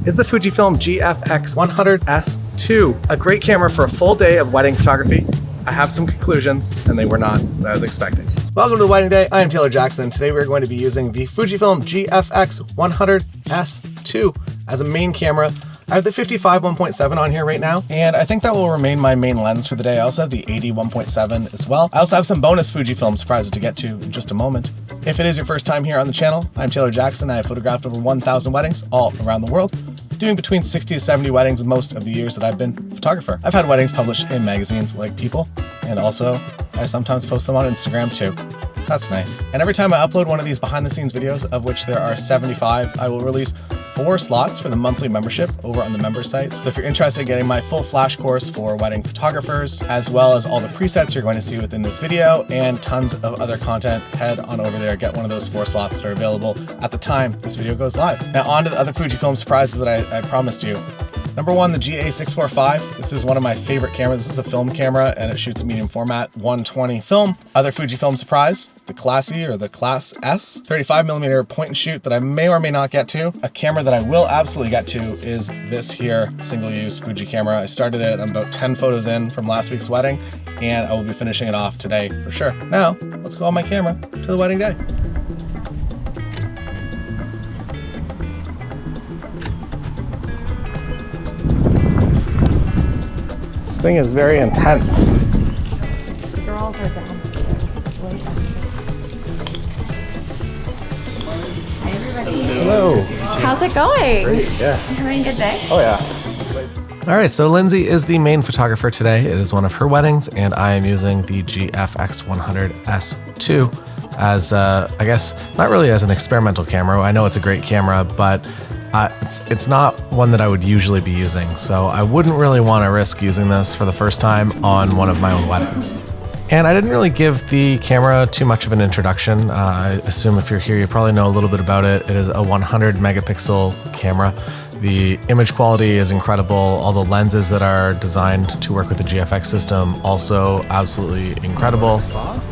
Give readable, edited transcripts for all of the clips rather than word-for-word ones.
is the Fujifilm GFX100S2, a great camera for a full day of wedding photography. I have some conclusions, and they were not as expected. Welcome to the Wedding Day. I am Taylor Jackson. Today we're going to be using the Fujifilm GFX100S2 as a main camera. I have the 55 1.7 on here right now, and I think that will remain my main lens for the day. I also have the 80 1.7 as well. I also have some bonus Fujifilm surprises to get to in just a moment. If it is your first time here on the channel, I'm Taylor Jackson. I have photographed over 1,000 weddings all around the world, doing between 60 to 70 weddings most of the years that I've been a photographer. I've had weddings published in magazines like People, and also I sometimes post them on Instagram too. That's nice. And every time I upload one of these behind the scenes videos, of which there are 75, I will release 4 slots for the monthly membership over on the member site. So if you're interested in getting my full flash course for wedding photographers, as well as all the presets you're going to see within this video and tons of other content, head on over there, get one of those 4 slots that are available at the time this video goes live. Now on to the other Fujifilm surprises that I promised you. Number 1, the GA645. This is one of my favorite cameras. This is a film camera and it shoots medium format 120 film. Other Fujifilm surprise, the Classy or the Class S 35mm point and shoot that I may or may not get to. A camera that I will absolutely get to is this here single-use Fuji camera. I started it, I'm about 10 photos in from last week's wedding, and I will be finishing it off today for sure. Now, let's go on my camera to the wedding day. This thing is very intense. The girls are downstairs. Hi everybody. Hello. How's it going? Great, yeah. You having a good day? Oh yeah. All right, so Lindsay is the main photographer today. It is one of her weddings, and I am using the GFX100S2 as, I guess, not really as an experimental camera. I know it's a great camera, but it's not one that I would usually be using. So I wouldn't really want to risk using this for the first time on one of my own weddings. And I didn't really give the camera too much of an introduction. I assume if you're here, you probably know a little bit about it. It is a 100 megapixel camera. The image quality is incredible. All the lenses that are designed to work with the GFX system, also absolutely incredible.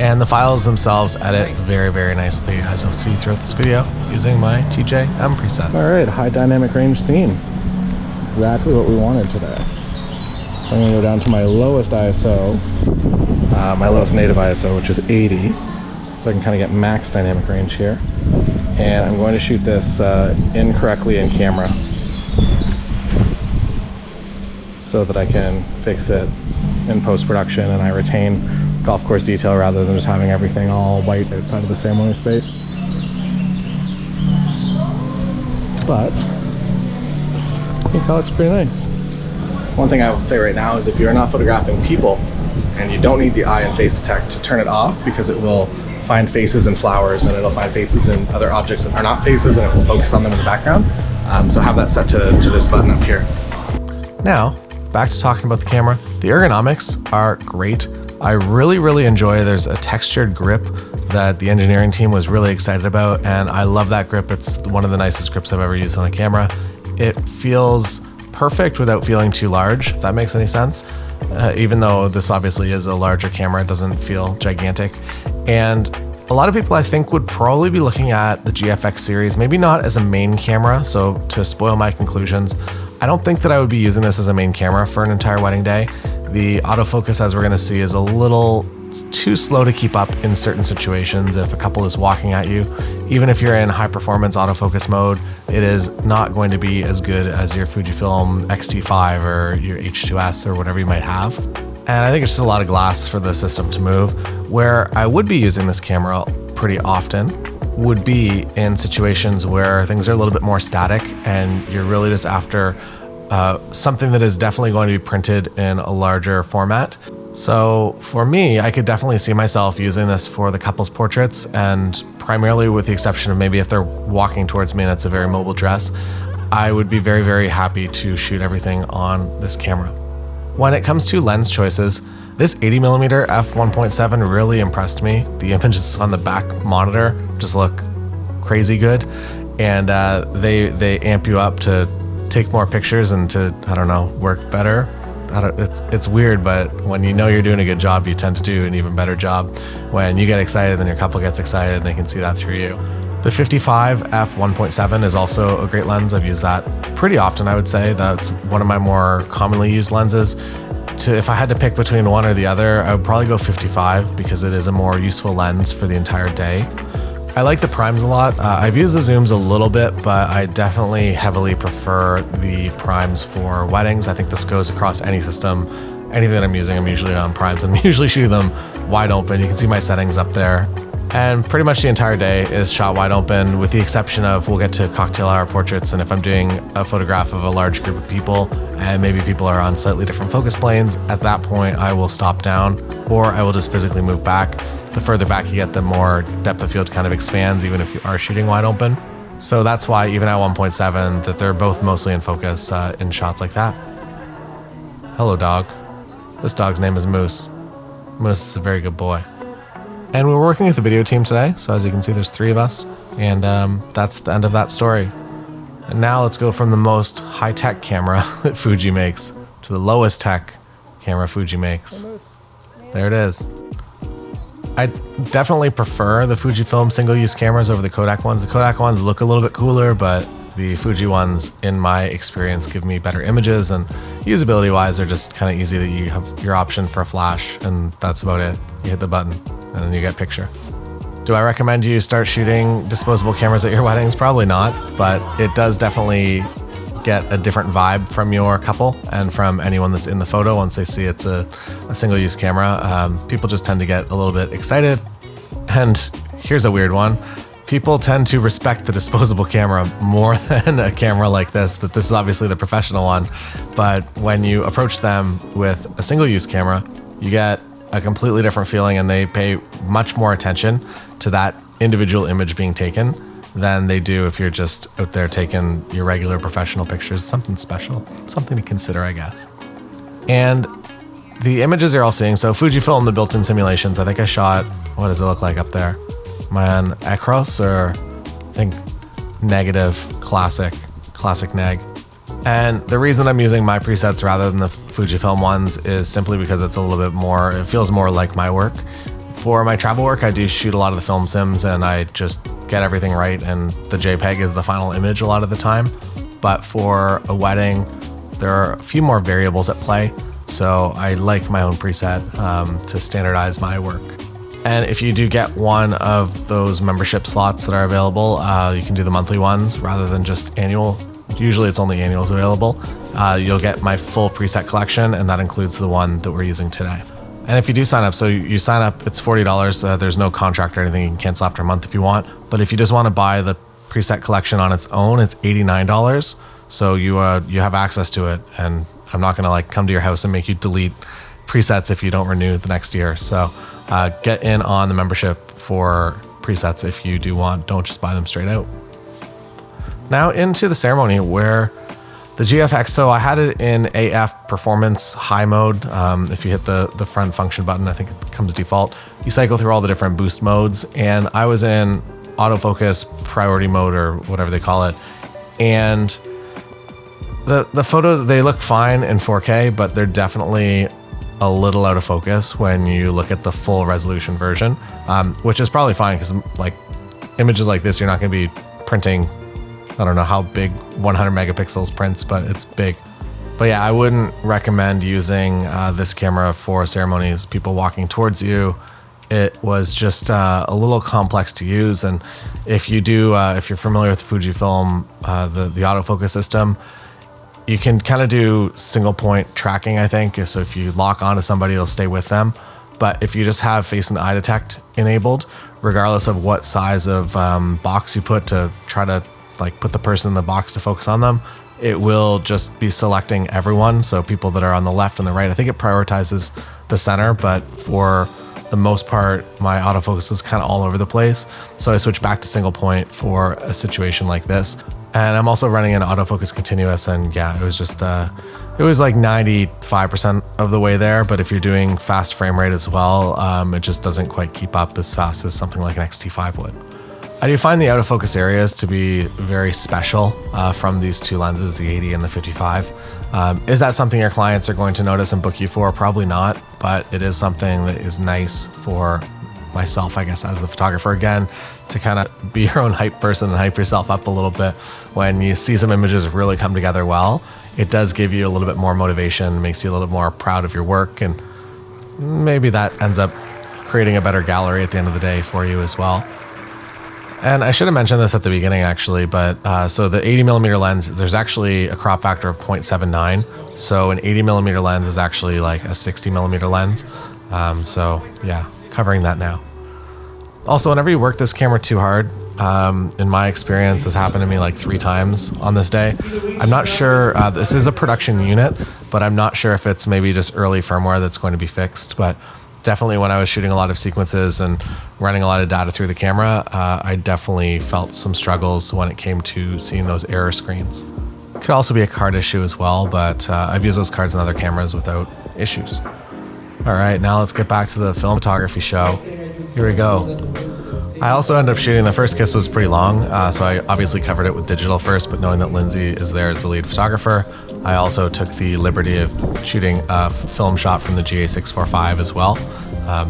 And the files themselves edit very, very nicely, as you'll see throughout this video, using my TJM preset. All right, high dynamic range scene. Exactly what we wanted today. So I'm gonna go down to my lowest ISO, my lowest native ISO, which is 80. So I can kind of get max dynamic range here. And I'm going to shoot this incorrectly in camera, so that I can fix it in post-production and I retain golf course detail rather than just having everything all white outside of the ceremony space. But I think that looks pretty nice. One thing I will say right now is if you're not photographing people and you don't need the eye and face detect to turn it off, because it will find faces in flowers and it'll find faces in other objects that are not faces and it will focus on them in the background. So have that set to this button up here. Now, back to talking about the camera. The ergonomics are great. I really enjoy, there's a textured grip that the engineering team was really excited about, and I love that grip. It's one of the nicest grips I've ever used on a camera. It feels perfect without feeling too large, if that makes any sense. Even though this obviously is a larger camera, it doesn't feel gigantic. And a lot of people I think would probably be looking at the GFX series, maybe not as a main camera, so to spoil my conclusions, I don't think that I would be using this as a main camera for an entire wedding day. The autofocus, as we're gonna see, is a little too slow to keep up in certain situations. If a couple is walking at you, even if you're in high performance autofocus mode, it is not going to be as good as your Fujifilm X-T5 or your H2S or whatever you might have. And I think it's just a lot of glass for the system to move. Where I would be using this camera pretty often would be in situations where things are a little bit more static and you're really just after something that is definitely going to be printed in a larger format. So for me, I could definitely see myself using this for the couple's portraits, and primarily with the exception of maybe if they're walking towards me and it's a very mobile dress, I would be very happy to shoot everything on this camera. When it comes to lens choices, this 80mm f1.7 really impressed me. The images on the back monitor just look crazy good, and they amp you up to take more pictures and to, I don't know, work better. It's weird, but when you know you're doing a good job, you tend to do an even better job. When you get excited, then your couple gets excited, and they can see that through you. The 55 f1.7 is also a great lens. I've used that pretty often, I would say. That's one of my more commonly used lenses. If I had to pick between one or the other, I would probably go 55 because it is a more useful lens for the entire day. I like the primes a lot. I've used the zooms a little bit, but I definitely heavily prefer the primes for weddings. I think this goes across any system. Anything that I'm using, I'm usually on primes. I'm usually shooting them wide open. You can see my settings up there. And pretty much the entire day is shot wide open, with the exception of we'll get to cocktail hour portraits. And if I'm doing a photograph of a large group of people and maybe people are on slightly different focus planes, at that point I will stop down, or I will just physically move back. The further back you get, the more depth of field kind of expands, even if you are shooting wide open. So that's why even at 1.7 that they're both mostly in focus in shots like that. Hello, dog. This dog's name is Moose. Moose is a very good boy. And we're working with the video team today, so as you can see there's 3 of us, and that's the end of that story. And now let's go from the most high-tech camera that Fuji makes to the lowest tech camera Fuji makes. There it is. I definitely prefer the Fujifilm single-use cameras over the Kodak ones. The Kodak ones look a little bit cooler, but the Fuji ones, in my experience, give me better images, and usability-wise, they're just kind of easy that you have your option for a flash, and that's about it. You hit the button, and then you get a picture. Do I recommend you start shooting disposable cameras at your weddings? Probably not, but it does definitely get a different vibe from your couple and from anyone that's in the photo once they see it's a single-use camera. People just tend to get a little bit excited. And here's a weird one. People tend to respect the disposable camera more than a camera like this, that this is obviously the professional one. But when you approach them with a single-use camera, you get a completely different feeling, and they pay much more attention to that individual image being taken than they do if you're just out there taking your regular professional pictures. Something special, something to consider, I guess. And the images you're all seeing, so Fujifilm, the built-in simulations, I think I shot, what does it look like up there? Am I on Acros, or I think negative, classic neg. And the reason I'm using my presets rather than the Fujifilm ones is simply because it's a little bit more, it feels more like my work. For my travel work, I do shoot a lot of the film sims, and I just get everything right, and the JPEG is the final image a lot of the time. But for a wedding, there are a few more variables at play, so I like my own preset to standardize my work. And if you do get one of those membership slots that are available, you can do the monthly ones rather than just annual. Usually it's only annuals available. You'll get my full preset collection, and that includes the one that we're using today. And if you do sign up, so you sign up, it's $40. There's no contract or anything. You can cancel after a month if you want. But if you just want to buy the preset collection on its own, it's $89. So you have access to it, and I'm not gonna like come to your house and make you delete presets if you don't renew the next year. So get in on the membership for presets if you do want. Don't just buy them straight out. Now into the ceremony, where the GFX, so I had it in AF performance high mode. If you hit the front function button, I think it comes default. You cycle through all the different boost modes, and I was in autofocus priority mode, or whatever they call it. And the photos, they look fine in 4K, but they're definitely a little out of focus when you look at the full resolution version, which is probably fine, because like images like this, you're not going to be printing, I don't know how big 100 megapixels prints, but it's big. But yeah, I wouldn't recommend using this camera for ceremonies, people walking towards you. It was just a little complex to use. And if you do, if you're familiar with Fujifilm, the autofocus system, you can kind of do single point tracking, I think. So if you lock onto somebody, it'll stay with them. But if you just have face and eye detect enabled, regardless of what size of box you put to try to like put the person in the box to focus on them, it will just be selecting everyone. So people that are on the left and the right, I think it prioritizes the center, but for the most part, my autofocus is kind of all over the place. So I switched back to single point for a situation like this. And I'm also running an autofocus continuous, and yeah, it was just, it was like 95% of the way there. But if you're doing fast frame rate as well, it just doesn't quite keep up as fast as something like an X-T5 would. I do find the autofocus areas to be very special from these two lenses, the 80 and the 55. Is that something your clients are going to notice and book you for? Probably not, but it is something that is nice for myself, I guess, as the photographer again, to kind of be your own hype person and hype yourself up a little bit. When you see some images really come together well, it does give you a little bit more motivation, makes you a little more proud of your work, and maybe that ends up creating a better gallery at the end of the day for you as well. And I should have mentioned this at the beginning actually, but so the 80mm lens, there's actually a crop factor of 0.79. So an 80mm lens is actually like a 60mm lens. So yeah, covering that now. Also, whenever you work this camera too hard, in my experience, this happened to me like 3 times on this day. I'm not sure, this is a production unit, but I'm not sure if it's maybe just early firmware that's going to be fixed. But definitely when I was shooting a lot of sequences and running a lot of data through the camera, I definitely felt some struggles when it came to seeing those error screens. It could also be a card issue as well, but I've used those cards in other cameras without issues. All right, now let's get back to the film photography show. Here we go. I also ended up shooting, the first kiss was pretty long, so I obviously covered it with digital first, but knowing that Lindsay is there as the lead photographer, I also took the liberty of shooting a film shot from the GA645 as well.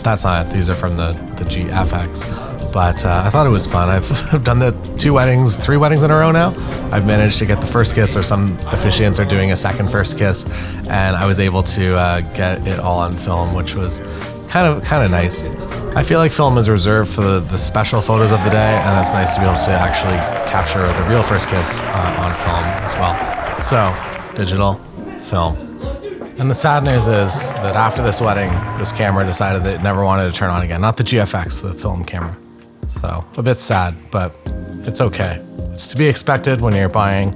That's not it, these are from the GFX, but I thought it was fun. I've done the 3 weddings in a row now. I've managed to get the first kiss, or some officiants are doing a second first kiss, and I was able to get it all on film, which was kind of nice. I feel like film is reserved for the special photos of the day, and it's nice to be able to actually capture the real first kiss on film as well. So, digital, film. And the sad news is that after this wedding, this camera decided that it never wanted to turn on again. Not the GFX, the film camera. So, a bit sad, but it's okay. It's to be expected when you're buying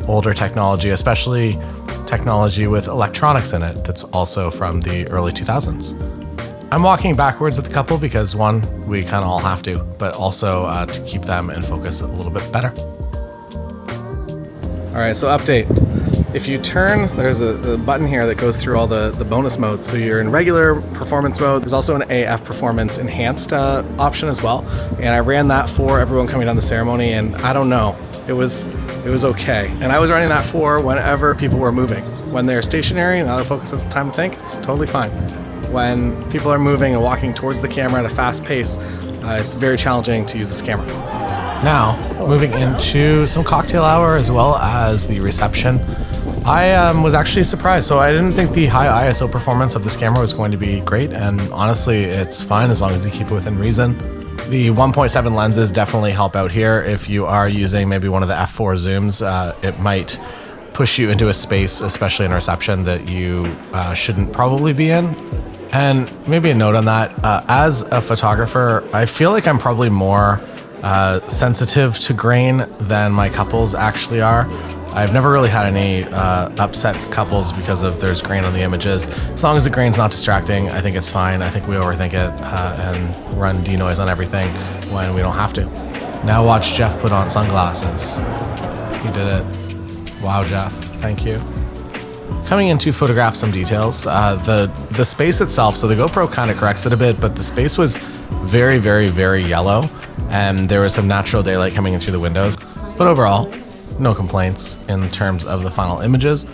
older technology, especially technology with electronics in it that's also from the early 2000s. I'm walking backwards with the couple because, one, we kind of all have to, but also to keep them in focus a little bit better. All right, so update. If you turn, there's a button here that goes through all the bonus modes. So you're in regular performance mode. There's also an AF performance enhanced option as well. And I ran that for everyone coming down the ceremony, and I don't know, it was okay. And I was running that for whenever people were moving. When they're stationary and autofocus has time to think, it's totally fine. When people are moving and walking towards the camera at a fast pace, it's very challenging to use this camera. Now, moving into some cocktail hour as well as the reception. I was actually surprised. So I didn't think the high ISO performance of this camera was going to be great, and honestly, it's fine as long as you keep it within reason. The 1.7 lenses definitely help out here. If you are using maybe one of the f4 zooms, it might push you into a space, especially in reception, that you shouldn't probably be in. And maybe a note on that, as a photographer, I feel like I'm probably more sensitive to grain than my couples actually are. I've never really had any upset couples because of there's grain on the images. As long as the grain's not distracting, I think it's fine. I think we overthink it and run denoise on everything when we don't have to. Now watch Jeff put on sunglasses. He did it. Wow, Jeff, thank you. Coming in to photograph some details, the space itself, so the GoPro kind of corrects it a bit, but the space was very, very, very yellow, and there was some natural daylight coming in through the windows. But overall, no complaints in terms of the final images.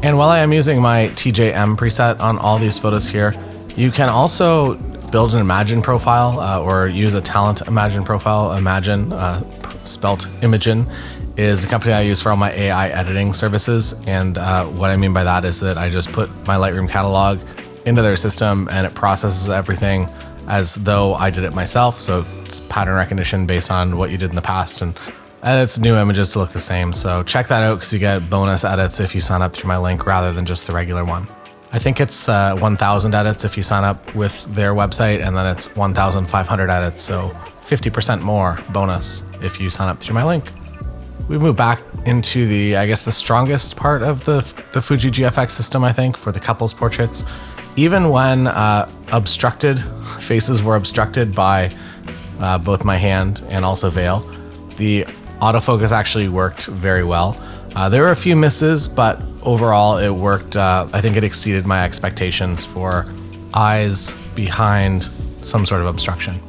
And while I am using my TJM preset on all these photos here, you can also build an Imagen profile or use a talent Imagen profile. Imagen, spelt Imagen, is the company I use for all my AI editing services. And what I mean by that is that I just put my Lightroom catalog into their system and it processes everything as though I did it myself. So it's pattern recognition based on what you did in the past and edits new images to look the same. So check that out because you get bonus edits if you sign up through my link rather than just the regular one. I think it's 1,000 edits if you sign up with their website, and then it's 1,500 edits, so 50% more bonus if you sign up through my link. We move back into the, I guess, the strongest part of the Fuji GFX system, I think, for the couples portraits. Even when obstructed, faces were obstructed by both my hand and also veil, the autofocus actually worked very well. There were a few misses, but overall it worked. I think it exceeded my expectations for eyes behind some sort of obstruction.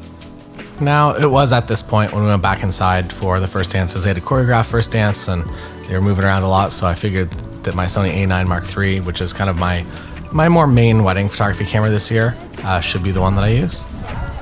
Now, it was at this point when we went back inside for the first dances. They had a choreographed first dance and they were moving around a lot, so I figured that my Sony A9 Mark III, which is kind of my more main wedding photography camera this year, should be the one that I use.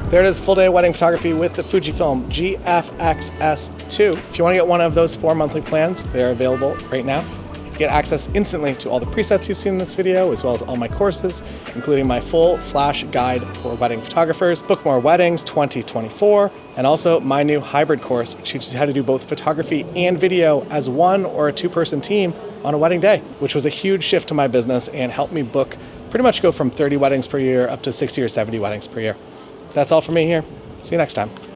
There it is, full day wedding photography with the Fujifilm GFX2. If you want to get one of those 4 monthly plans, they are available right now. You get access instantly to all the presets you've seen in this video, as well as all my courses, including my full flash guide for wedding photographers, Book More Weddings 2024, and also my new hybrid course, which teaches you how to do both photography and video as one or a 2-person team on a wedding day, which was a huge shift to my business and helped me book pretty much go from 30 weddings per year up to 60 or 70 weddings per year. That's all for me here. See you next time.